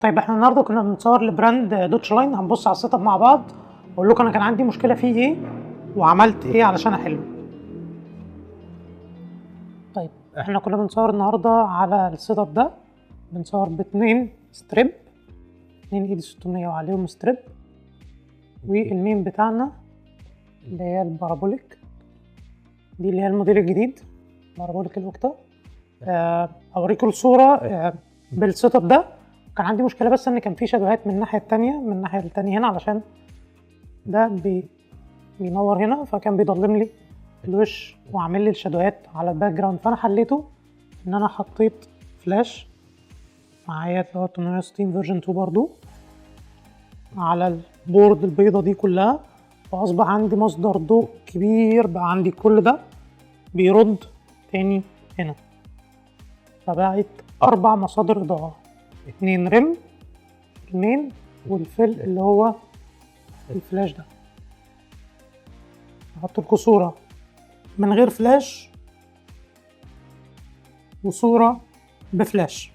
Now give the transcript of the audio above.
طيب احنا النهارده كنا بنصور لبراند دوتش لاين، هنبص على السيت اب مع بعض واقول لكم انا كان عندي مشكله فيه ايه وعملت ايه علشان احله. طيب احنا كنا بنصور النهارده على السيت اب ده، بنصور باتنين ستريب، 2 ايدي 600 وعليهم ستريب، والمين بتاعنا اللي هي البارابوليك دي اللي هي الموديل الجديد بارابوليك الاوكتا. اوريكم الصوره بالسيت اب ده. كان عندي مشكله بس ان كان في شبهات من الناحيه التانية هنا، علشان ده بينور هنا فكان بيضلم لي الوش وعامل لي الشادوهات على الباك جراوند. فانا حليته ان انا حطيت فلاش معايا اللي هو 860 فيرجن 2 برضو على البورد البيضه دي كلها، فاصبح عندي مصدر ضوء كبير. بقى عندي كل ده بيرد تاني هنا، فبقت 4 مصادر اضاءه، 2 ريم، المين، والفل اللي هو الفلاش ده. هحط لكم صوره من غير فلاش وصوره بفلاش.